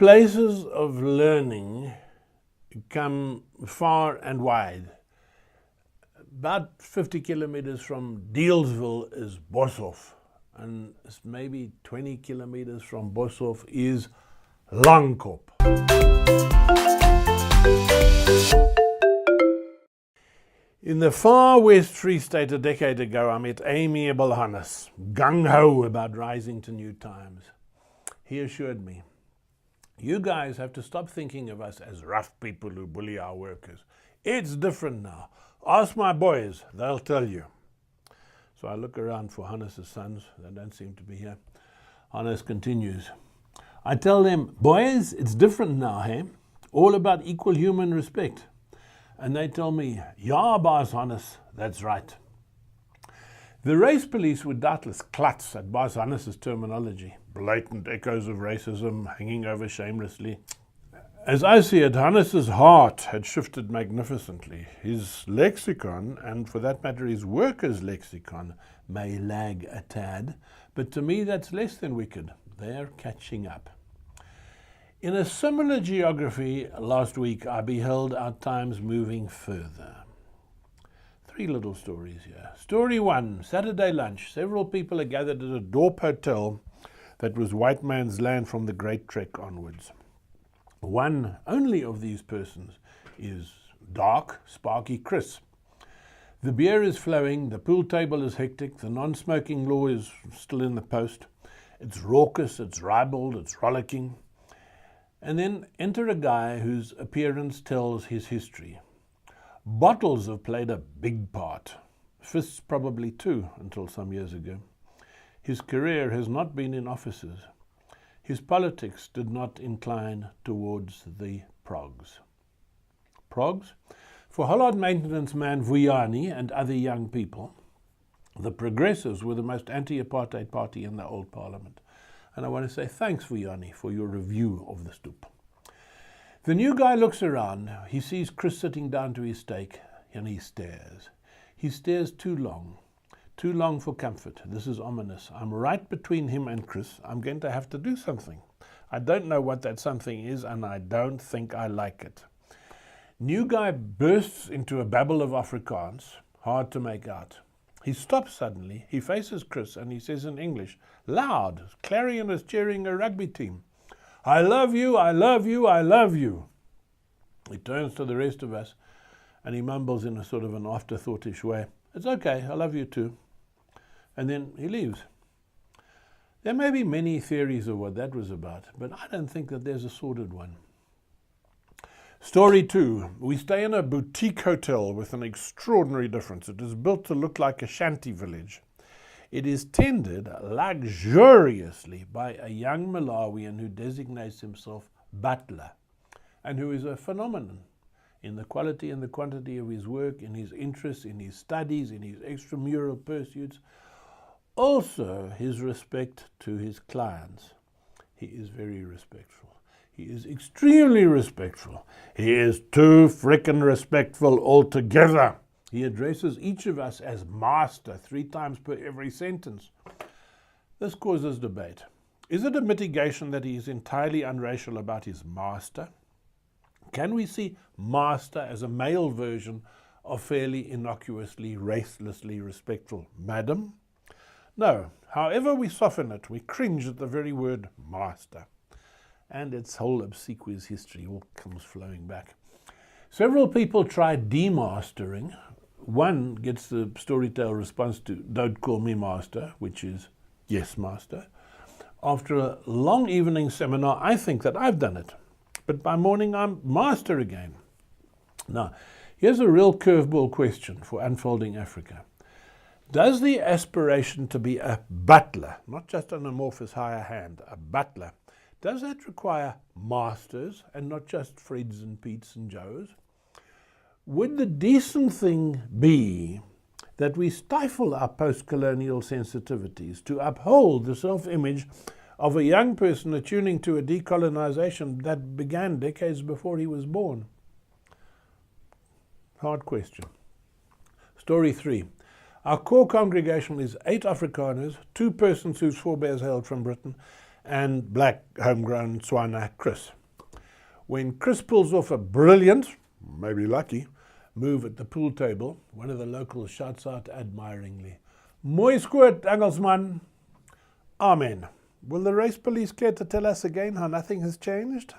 Places of learning come far and wide. About 50 kilometers from Deelsville is Boshoff, and maybe 20 kilometers from Boshoff is Langkop. In the far West Free State a decade ago, I met amiable Hannes, gung-ho about rising to new times. He assured me, "You guys have to stop thinking of us as rough people who bully our workers. It's different now. Ask my boys, they'll tell you." So I look around for Hannes' sons. They don't seem to be here. Hannes continues. I tell them, "Boys, it's different now, hey? All about equal human respect." And they tell me, "Ja, Baas Hannes, that's right." The race police would doubtless klutz at Baas Hannes' terminology. Blatant echoes of racism hanging over shamelessly. As I see it, Hannes' heart had shifted magnificently. His lexicon, and for that matter his workers' lexicon, may lag a tad, but to me that's less than wicked. They're catching up. In a similar geography last week, I beheld our times moving further. 3 little stories here. Story 1, Saturday lunch. Several people are gathered at a Dorp hotel that was white man's land from the Great Trek onwards. One only of these persons is dark, sparky Chris. The beer is flowing, the pool table is hectic, the non-smoking law is still in the post. It's raucous, it's ribald, it's rollicking. And then enter a guy whose appearance tells his history. Bottles have played a big part. Fists probably too, until some years ago. His career has not been in offices. His politics did not incline towards the progs. Progs? For Hollard maintenance man Vuyani and other young people, the progressives were the most anti-apartheid party in the old parliament. And I want to say thanks, Vuyani, for your review of the stoep. The new guy looks around. He sees Chris sitting down to his steak, and he stares. He stares too long for comfort. This is ominous. I'm right between him and Chris. I'm going to have to do something. I don't know what that something is, and I don't think I like it. New guy bursts into a babble of Afrikaans, hard to make out. He stops suddenly, he faces Chris, and he says in English, loud, clarion is cheering a rugby team, "I love you, I love you, I love you." He turns to the rest of us, and he mumbles in a sort of an afterthoughtish way, "It's okay, I love you too." And then he leaves. There may be many theories of what that was about, but I don't think that there's a sordid one. Story 2. We stay in a boutique hotel with an extraordinary difference. It is built to look like a shanty village. It is tended luxuriously by a young Malawian who designates himself butler and who is a phenomenon in the quality and the quantity of his work, in his interests, in his studies, in his extramural pursuits. Also, his respect to his clients. He is very respectful. He is extremely respectful. He is too frickin' respectful altogether. He addresses each of us as master 3 times per every sentence. This causes debate. Is it a mitigation that he is entirely unracial about his master? Can we see master as a male version of fairly innocuously, racelessly respectful madam? No. However we soften it, we cringe at the very word master. And its whole obsequious history all comes flowing back. Several people try demastering. One gets the storytell response to "Don't call me master," which is "Yes, master." After a long evening seminar, I think that I've done it. But by morning, I'm master again. Now, here's a real curveball question for Unfolding Africa. Does the aspiration to be a butler, not just an amorphous higher hand, a butler, does that require masters and not just Freds and Petes and Joes? Would the decent thing be that we stifle our post-colonial sensitivities to uphold the self-image of a young person attuning to a decolonization that began decades before he was born? Hard question. Story 3. Our core congregation is 8 Afrikaners, 2 persons whose forebears hailed from Britain, and black homegrown Tswana Chris. When Chris pulls off a brilliant, maybe lucky, move at the pool table, one of the locals shouts out admiringly, "Mooi squirt, Engelsman." Amen. Will the race police care to tell us again how nothing has changed?